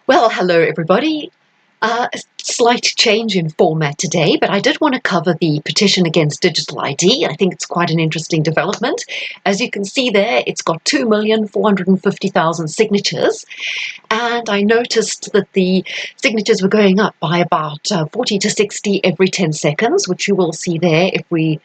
Well, hello everybody. A slight change in format today, but I did want to cover the petition against digital ID. I think it's quite an interesting development. As you can see there, it's got 2,450,000 signatures, and I noticed that the signatures were going up by about 40 to 60 every 10 seconds, which you will see there if we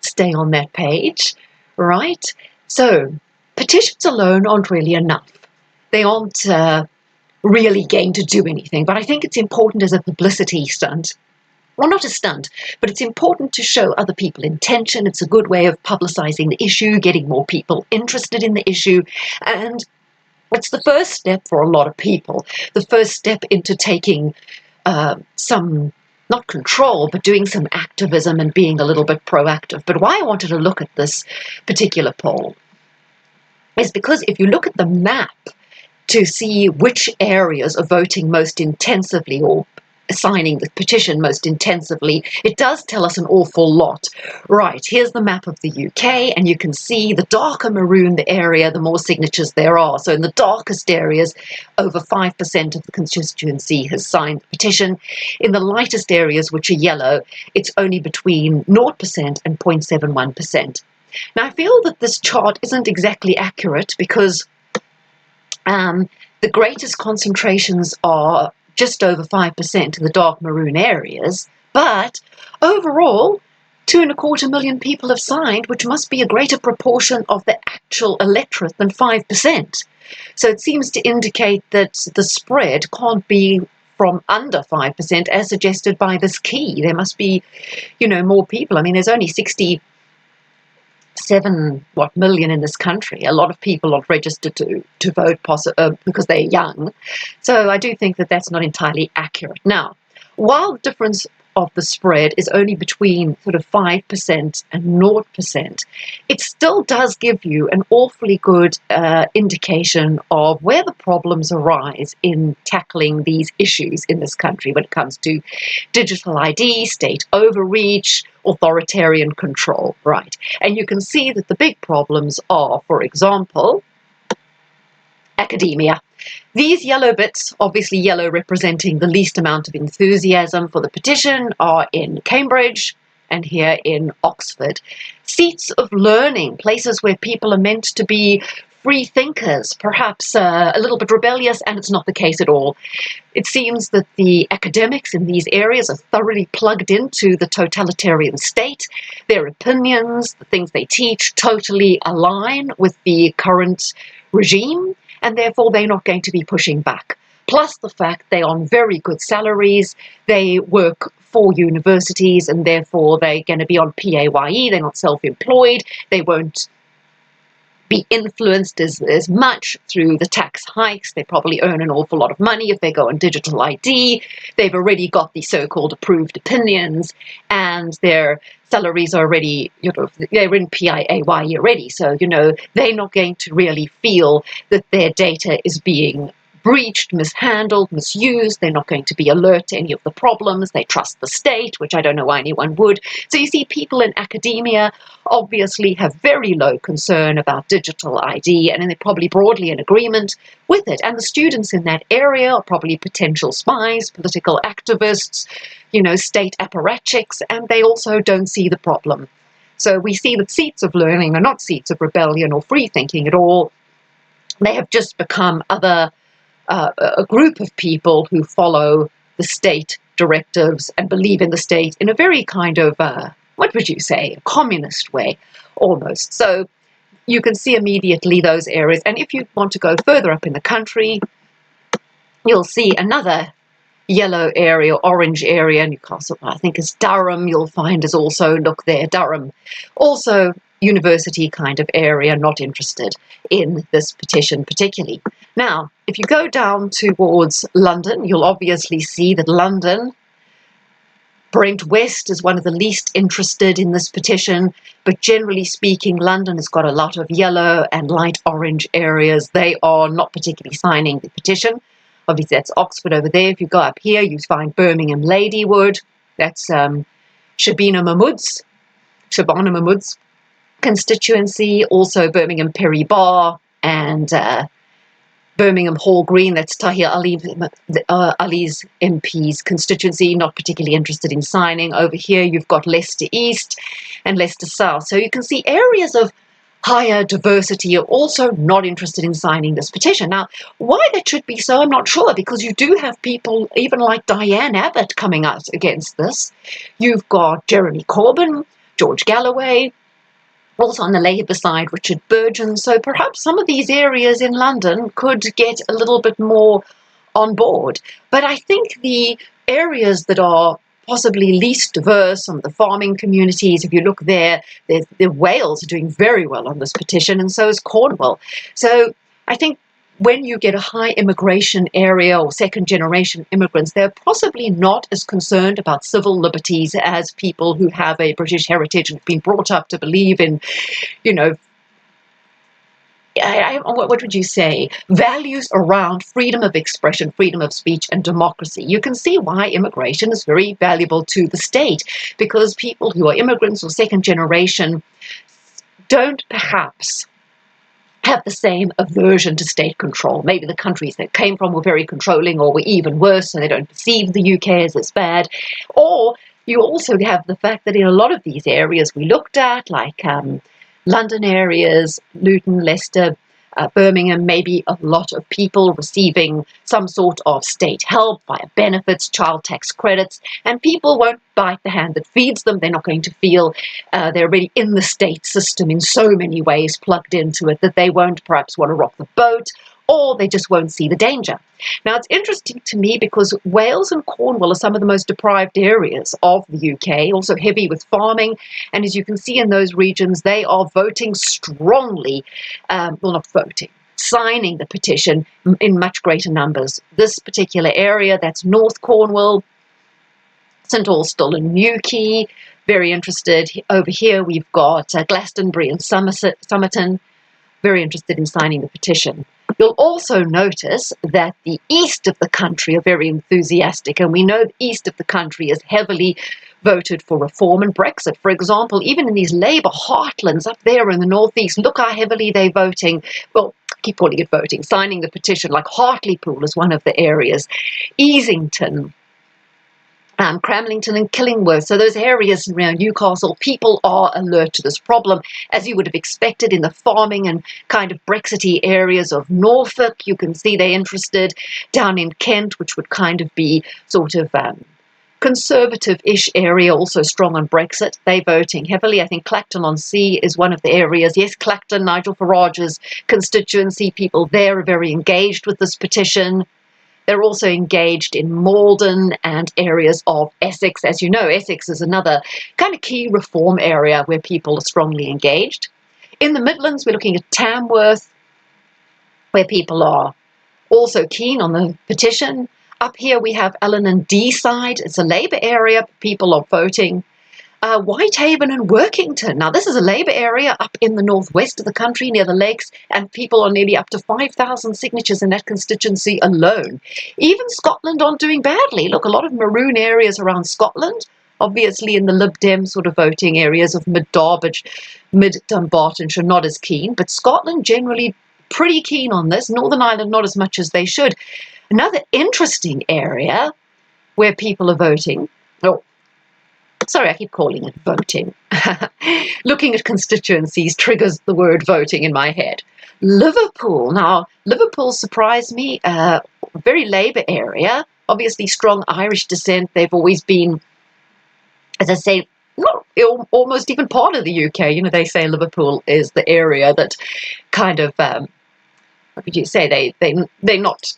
stay on that page, right? So, petitions alone aren't really enough. They aren't really going to do anything. But I think it's important as a publicity stunt. Well, not a stunt, but it's important to show other people intention. It's a good way of publicizing the issue, getting more people interested in the issue. And it's the first step for a lot of people, the first step into taking some, not control, but doing some activism and being a little bit proactive. But why I wanted to look at this particular poll is because if you look at the map, to see which areas are voting most intensively or signing the petition most intensively, it does tell us an awful lot. Right, here's the map of the UK, and you can see the darker maroon the area, the more signatures there are. So in the darkest areas, over 5% of the constituency has signed the petition. In the lightest areas, which are yellow, it's only between 0% and 0.71%. Now, I feel that this chart isn't exactly accurate because the greatest concentrations are just over 5% in the dark maroon areas, but overall, 2.25 million people have signed, which must be a greater proportion of the actual electorate than 5%. So it seems to indicate that the spread can't be from under 5%, as suggested by this key. There must be, more people. I mean, there's only 67 million in this country. A lot of people are registered to vote because they're young. So I do think that that's not entirely accurate. Now, while the difference of the spread is only between sort of 5% and 0%, it still does give you an awfully good indication of where the problems arise in tackling these issues in this country when it comes to digital ID, state overreach, authoritarian control, right? And you can see that the big problems are, for example, academia. These yellow bits, obviously yellow representing the least amount of enthusiasm for the petition, are in Cambridge and here in Oxford. Seats of learning, places where people are meant to be free thinkers, perhaps a little bit rebellious, and it's not the case at all. It seems that the academics in these areas are thoroughly plugged into the totalitarian state. Their opinions, the things they teach, totally align with the current regime, and therefore they're not going to be pushing back. Plus the fact they're on very good salaries, they work for universities, and therefore they're going to be on PAYE, they're not self-employed, they won't be influenced as much through the tax hikes. They probably earn an awful lot of money if they go on digital ID. They've already got the so-called approved opinions, and their salaries are already, they're in PIAY already. So, they're not going to really feel that their data is being breached, mishandled, misused. They're not going to be alert to any of the problems. They trust the state, which I don't know why anyone would. So you see people in academia obviously have very low concern about digital ID, and they're probably broadly in agreement with it. And the students in that area are probably potential spies, political activists, state apparatchiks, and they also don't see the problem. So we see that seats of learning are not seats of rebellion or free thinking at all. They have just become a group of people who follow the state directives and believe in the state in a very kind of, what would you say, a communist way, almost. So you can see immediately those areas. And if you want to go further up in the country, you'll see another yellow area, orange area. Newcastle, I think, is Durham. You'll find is also, look there, Durham. Also university kind of area, not interested in this petition particularly. Now, if you go down towards London, you'll obviously see that London, Brent West is one of the least interested in this petition, but generally speaking, London has got a lot of yellow and light orange areas. They are not particularly signing the petition. Obviously, that's Oxford over there. If you go up here, you find Birmingham Ladywood. That's Shabana Mahmood's constituency, also Birmingham Perry Barr, and Birmingham Hall Green, that's Tahir Ali's MP's constituency, not particularly interested in signing. Over here you've got Leicester East and Leicester South. So you can see areas of higher diversity are also not interested in signing this petition. Now, why that should be so, I'm not sure, because you do have people even like Diane Abbott coming out against this. You've got Jeremy Corbyn, George Galloway, also on the Labour side, Richard Burgon. So perhaps some of these areas in London could get a little bit more on board. But I think the areas that are possibly least diverse, some of the farming communities, if you look there, the Wales are doing very well on this petition, and so is Cornwall. So I think when you get a high immigration area or second generation immigrants, they're possibly not as concerned about civil liberties as people who have a British heritage and have been brought up to believe in, you know, what would you say, values around freedom of expression, freedom of speech, and democracy. You can see why immigration is very valuable to the state, because people who are immigrants or second generation don't perhaps have the same aversion to state control. Maybe the countries they came from were very controlling, or were even worse, so they don't perceive the UK as bad. Or you also have the fact that in a lot of these areas we looked at, like London areas, Luton, Leicester, Birmingham, maybe a lot of people receiving some sort of state help via benefits, child tax credits, and people won't bite the hand that feeds them. They're not going to feel they're really in the state system in so many ways, plugged into it, that they won't perhaps want to rock the boat, or they just won't see the danger. Now, it's interesting to me because Wales and Cornwall are some of the most deprived areas of the UK, also heavy with farming, and as you can see in those regions, they are voting strongly, well, not voting, signing the petition in much greater numbers. This particular area, that's North Cornwall, St Austell and Newquay, very interested. Over here we've got Glastonbury and Somerton, very interested in signing the petition. You'll also notice that the east of the country are very enthusiastic, and we know the east of the country is heavily voted for reform and Brexit. For example, even in these Labour heartlands up there in the northeast, look how heavily they're voting. Well, I keep calling it voting, signing the petition, like Hartlepool is one of the areas, Easington, Cramlington and Killingworth. So those areas around Newcastle, people are alert to this problem, as you would have expected in the farming and kind of Brexity areas of Norfolk. You can see they're interested down in Kent, which would kind of be sort of conservative-ish area, also strong on Brexit. They're voting heavily. I think Clacton-on-Sea is one of the areas. Yes, Clacton, Nigel Farage's constituency, people there are very engaged with this petition. They're also engaged in Malden and areas of Essex. As you know, Essex is another kind of key reform area where people are strongly engaged. In the Midlands, we're looking at Tamworth, where people are also keen on the petition. Up here we have Ellen and Deeside. It's a Labour area. People are voting. Whitehaven and Workington. Now, this is a Labour area up in the northwest of the country near the lakes, and people are nearly up to 5,000 signatures in that constituency alone. Even Scotland aren't doing badly. Look, a lot of maroon areas around Scotland, obviously in the Lib Dem sort of voting areas of mid-Dumbartonshire, not as keen, but Scotland generally pretty keen on this. Northern Ireland, not as much as they should. Another interesting area where people are voting, sorry, I keep calling it voting. Looking at constituencies triggers the word voting in my head. Liverpool. Now, Liverpool surprised me. Very Labour area. Obviously strong Irish descent. They've always been, as I say, not almost even part of the UK. You know, they say Liverpool is the area that kind of, what would you say, they're not...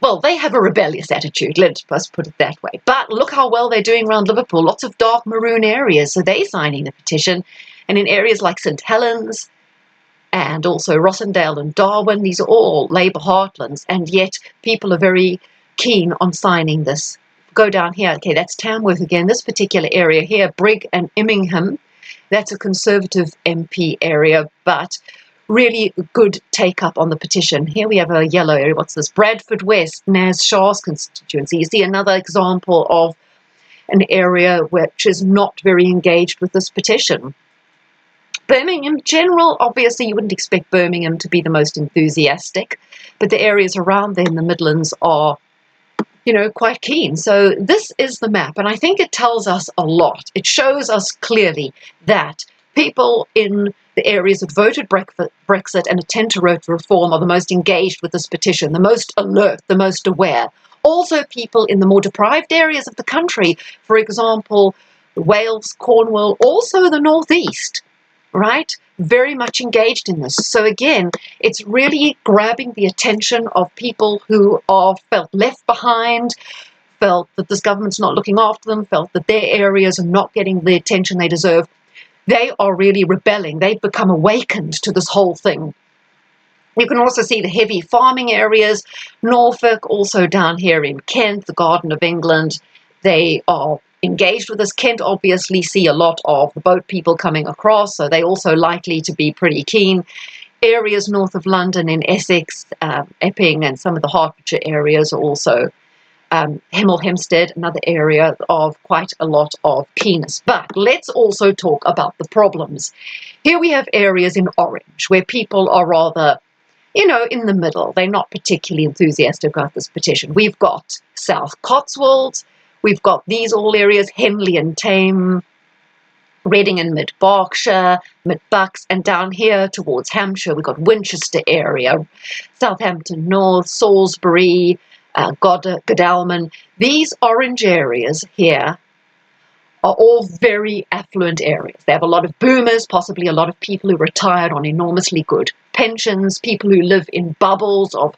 Well, they have a rebellious attitude, let's put it that way. But look how well they're doing around Liverpool. Lots of dark maroon areas, so they're signing the petition. And in areas like St Helens and also Rossendale and Darwin, these are all Labour heartlands, and yet people are very keen on signing this. Go down here, okay, that's Tamworth again. This particular area here, Brigg and Immingham, that's a Conservative MP area, but really good take-up on the petition. Here we have a yellow area. What's this? Bradford West, Naz Shah's constituency. You see another example of an area which is not very engaged with this petition. Birmingham, in general, obviously you wouldn't expect Birmingham to be the most enthusiastic, but the areas around there in the Midlands are, quite keen. So this is the map, and I think it tells us a lot. It shows us clearly that people in the areas that voted Brexit and intend to vote reform are the most engaged with this petition, the most alert, the most aware. Also, people in the more deprived areas of the country, for example, Wales, Cornwall, also the Northeast, right? Very much engaged in this. So again, it's really grabbing the attention of people who are felt left behind, felt that this government's not looking after them, felt that their areas are not getting the attention they deserve. They are really rebelling. They've become awakened to this whole thing. You can also see the heavy farming areas, Norfolk, also down here in Kent, the Garden of England. They are engaged with this. Kent obviously see a lot of the boat people coming across, so they're also likely to be pretty keen. Areas north of London in Essex, Epping, and some of the Hertfordshire areas are also Hemel Hempstead, another area of quite a lot of keenness. But let's also talk about the problems. Here we have areas in orange where people are rather, in the middle. They're not particularly enthusiastic about this petition. We've got South Cotswolds, we've got these all areas, Henley and Tame, Reading and Mid-Berkshire, Mid-Bucks, and down here towards Hampshire, we've got Winchester area, Southampton North, Salisbury, Godalming. These orange areas here are all very affluent areas. They have a lot of boomers, possibly a lot of people who retired on enormously good pensions, people who live in bubbles of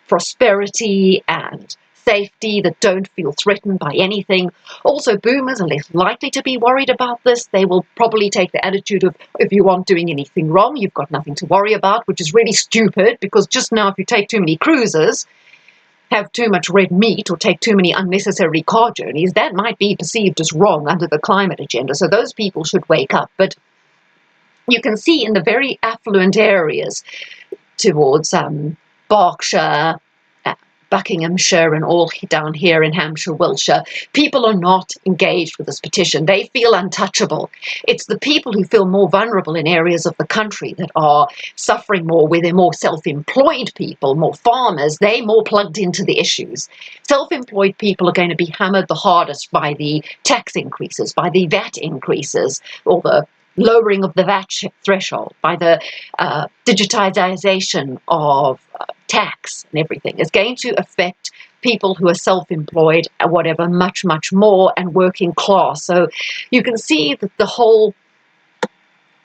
prosperity and safety that don't feel threatened by anything. Also, boomers are less likely to be worried about this. They will probably take the attitude of, if you aren't doing anything wrong, you've got nothing to worry about, which is really stupid, because just now if you take too many cruises, have too much red meat, or take too many unnecessary car journeys, that might be perceived as wrong under the climate agenda. So those people should wake up. But you can see in the very affluent areas towards Berkshire, Buckinghamshire, and all down here in Hampshire, Wiltshire, people are not engaged with this petition. They feel untouchable. It's the people who feel more vulnerable in areas of the country that are suffering more, where they're more self-employed people, more farmers, they're more plugged into the issues. Self-employed people are going to be hammered the hardest by the tax increases, by the VAT increases, or the lowering of the VAT threshold, by the digitization of tax and everything. Is going to affect people who are self-employed, whatever, much, much more, and working class. So you can see that the whole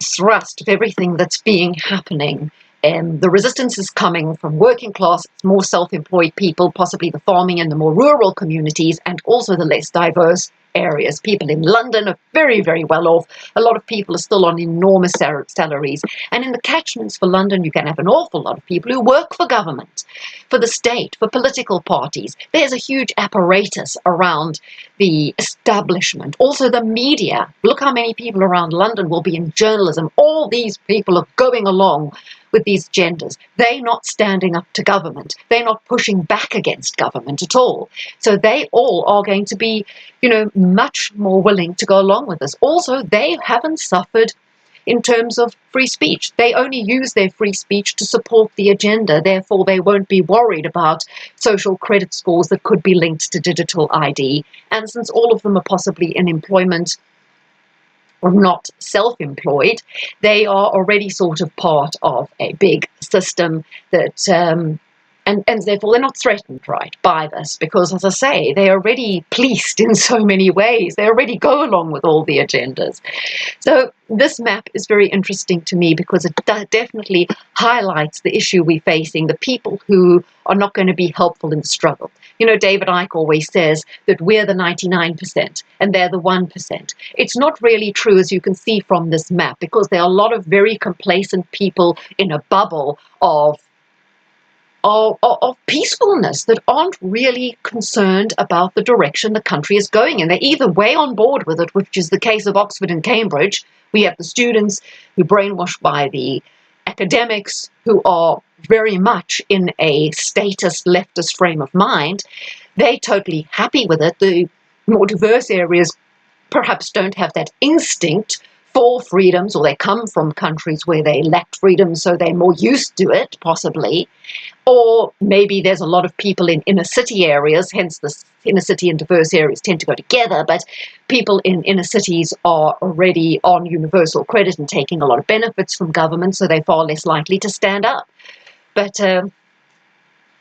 thrust of everything that's happening, and the resistance is coming from working class, more self-employed people, possibly the farming and the more rural communities, and also the less diverse areas. People in London are very, very well off. A lot of people are still on enormous salaries. And in the catchments for London, you can have an awful lot of people who work for government, for the state, for political parties. There's a huge apparatus around the establishment. Also the media. Look how many people around London will be in journalism. All these people are going along with these agendas. They're not standing up to government. They're not pushing back against government at all. So they all are going to be, much more willing to go along with this. Also, they haven't suffered in terms of free speech. They only use their free speech to support the agenda. Therefore, they won't be worried about social credit scores that could be linked to digital ID. And since all of them are possibly in employment or not self-employed, they are already sort of part of a big system that and therefore they're not threatened, right, by this, because, as I say, they're already policed in so many ways. They already go along with all the agendas. So this map is very interesting to me because it definitely highlights the issue we're facing, the people who are not going to be helpful in the struggle. David Icke always says that we're the 99% and they're the 1%. It's not really true, as you can see from this map, because there are a lot of very complacent people in a bubble of peacefulness that aren't really concerned about the direction the country is going in. They're either way on board with it, which is the case of Oxford and Cambridge. We have the students who are brainwashed by the academics who are very much in a statist leftist frame of mind. They're totally happy with it. The more diverse areas perhaps don't have that instinct for freedoms, or they come from countries where they lacked freedom, so they're more used to it, possibly. Or maybe there's a lot of people in inner city areas, hence the inner city and diverse areas tend to go together, but people in inner cities are already on universal credit and taking a lot of benefits from government, so they're far less likely to stand up. But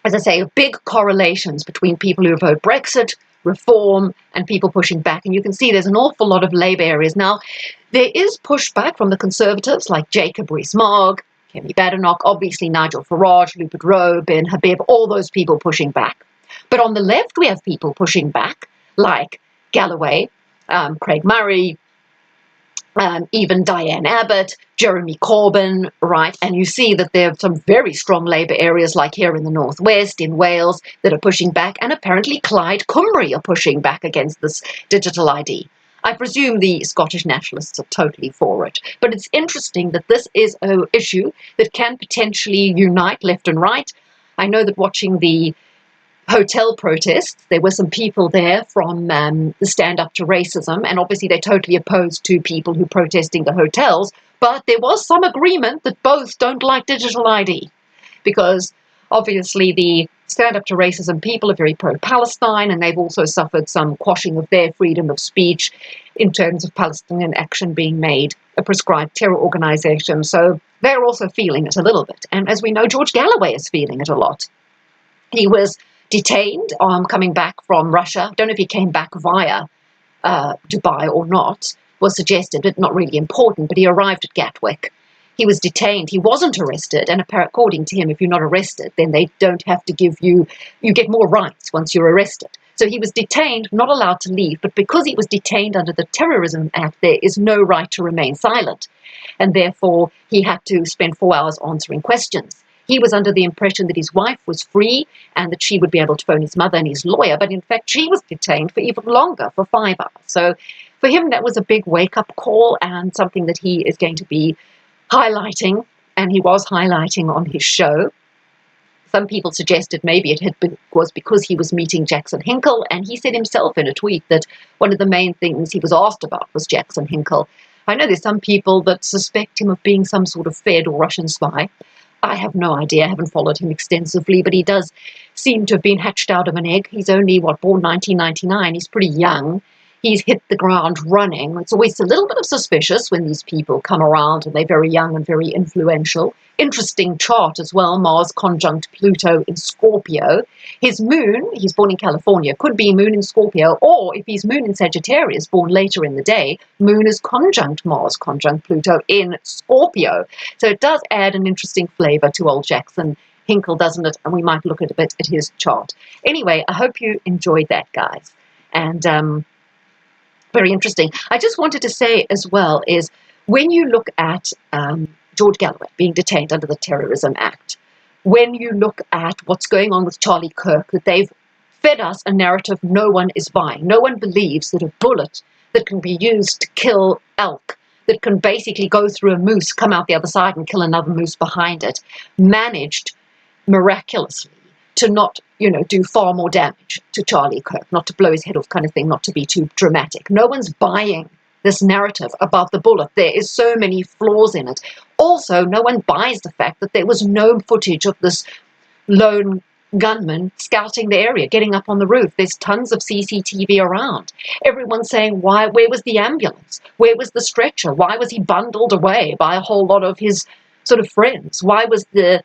as I say, big correlations between people who vote Brexit, reform, and people pushing back. And you can see there's an awful lot of Labour areas. Now, there is pushback from the Conservatives like Jacob Rees-Mogg, Kemi Badenoch, obviously Nigel Farage, Rupert Rowe, Ben Habib, all those people pushing back. But on the left, we have people pushing back like Galloway, Craig Murray, even Diane Abbott, Jeremy Corbyn, right? And you see that there are some very strong Labour areas like here in the northwest, in Wales, that are pushing back, and apparently Clyde Cymru are pushing back against this digital ID. I presume the Scottish nationalists are totally for it. But it's interesting that this is an issue that can potentially unite left and right. I know that watching the hotel protests, there were some people there from the Stand Up to Racism, and obviously they're totally opposed to people who are protesting the hotels, but there was some agreement that both don't like digital ID, because obviously the Stand Up to Racism people are very pro-Palestine, and they've also suffered some quashing of their freedom of speech in terms of Palestinian Action being made a prescribed terror organization, so they're also feeling it a little bit. And as we know, George Galloway is feeling it a lot. He was detained coming back from Russia. Don't know if he came back via Dubai or not, was suggested, but not really important, but he arrived at Gatwick. He was detained. He wasn't arrested, and according to him, if you're not arrested, then they don't have to give you get more rights once you're arrested. So he was detained, not allowed to leave, but because he was detained under the Terrorism Act, there is no right to remain silent, and therefore he had to spend 4 hours answering questions. He was under the impression that his wife was free and that she would be able to phone his mother and his lawyer, but in fact she was detained for even longer, for 5 hours. So for him that was a big wake-up call and something that he is going to be highlighting, and he was highlighting on his show. Some people suggested maybe it was because he was meeting Jackson Hinkle, and he said himself in a tweet that one of the main things he was asked about was Jackson Hinkle. I know there's some people that suspect him of being some sort of Fed or Russian spy. I have no idea. I haven't followed him extensively, but he does seem to have been hatched out of an egg. He's only, born 1999. He's pretty young. He's hit the ground running. It's always a little bit of suspicious when these people come around and they're very young and very influential. Interesting chart as well, Mars conjunct Pluto in Scorpio. His moon, he's born in California, could be moon in Scorpio, or if he's moon in Sagittarius, born later in the day, moon is conjunct Mars conjunct Pluto in Scorpio. So it does add an interesting flavor to old Jackson Hinkle, doesn't it? And we might look at a bit at his chart. Anyway, I hope you enjoyed that, guys. And very interesting. I just wanted to say as well is when you look at George Galloway being detained under the Terrorism Act, when you look at what's going on with Charlie Kirk, that they've fed us a narrative no one is buying. No one believes that a bullet that can be used to kill elk, that can basically go through a moose, come out the other side and kill another moose behind it, managed miraculously to not, do far more damage to Charlie Kirk, not to blow his head off kind of thing, not to be too dramatic. No one's buying this narrative about the bullet. There is so many flaws in it. Also, no one buys the fact that there was no footage of this lone gunman scouting the area, getting up on the roof. There's tons of CCTV around. Everyone's saying, where was the ambulance? Where was the stretcher? Why was he bundled away by a whole lot of his sort of friends? Why was the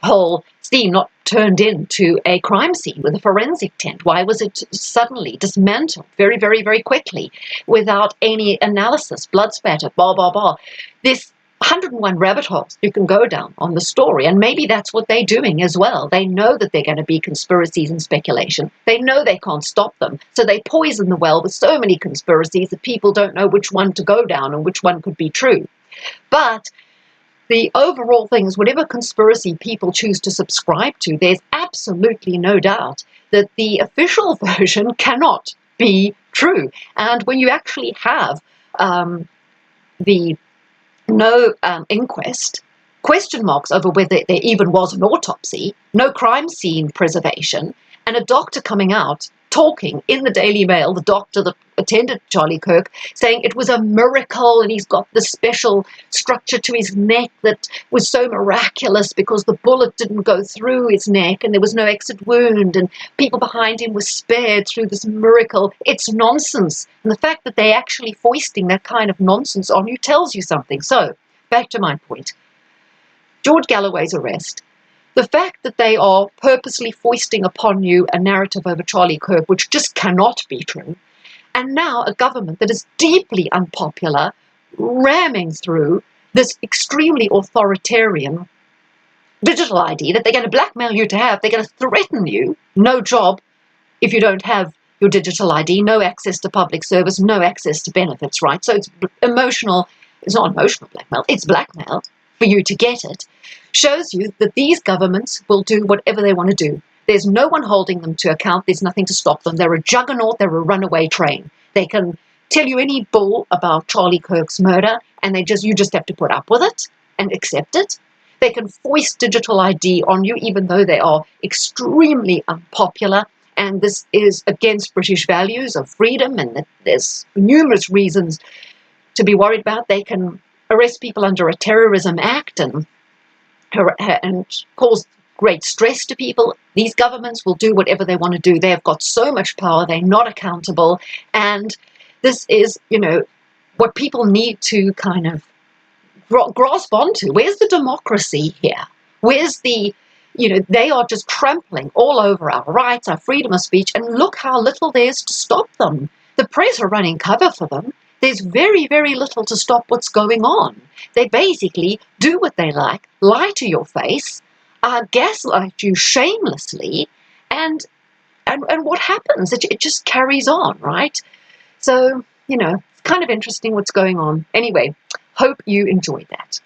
whole scene not turned into a crime scene with a forensic tent? Why was it suddenly dismantled very, very, very quickly without any analysis, blood spatter, blah, blah, blah? This 101 rabbit holes you can go down on the story, and maybe that's what they're doing as well. They know that they're going to be conspiracies and speculation. They know they can't stop them, so they poison the well with so many conspiracies that people don't know which one to go down and which one could be true. But the overall thing is, whatever conspiracy people choose to subscribe to, there's absolutely no doubt that the official version cannot be true. And when you actually have the no inquest, question marks over whether there even was an autopsy, no crime scene preservation, and a doctor coming out talking in the Daily Mail, the doctor that attended Charlie Kirk, saying it was a miracle and he's got this special structure to his neck that was so miraculous because the bullet didn't go through his neck and there was no exit wound and people behind him were spared through this miracle. It's nonsense. And the fact that they're actually foisting that kind of nonsense on you tells you something. So, back to my point. George Galloway's arrest. The fact that they are purposely foisting upon you a narrative over Charlie Kirk, which just cannot be true, and now a government that is deeply unpopular, ramming through this extremely authoritarian digital ID that they're going to blackmail you to have, they're going to threaten you, no job if you don't have your digital ID, no access to public service, no access to benefits, right? So it's emotional, it's not emotional blackmail, it's blackmail for you to get it, shows you that these governments will do whatever they want to do. There's no one holding them to account. There's nothing to stop them. They're a juggernaut. They're a runaway train. They can tell you any bull about Charlie Kirk's murder, and you just have to put up with it and accept it. They can foist digital ID on you, even though they are extremely unpopular, and this is against British values of freedom, and there's numerous reasons to be worried about. They can arrest people under a terrorism act and cause great stress to people. These governments will do whatever they want to do. They have got so much power, they're not accountable, and this is, what people need to kind of grasp onto. Where's the democracy here? Where's the, they are just trampling all over our rights, our freedom of speech, and look how little there's to stop them. The press are running cover for them. There's very, very little to stop what's going on. They basically do what they like, lie to your face, gaslight you shamelessly, and what happens? It just carries on, right? So, it's kind of interesting what's going on. Anyway, hope you enjoyed that.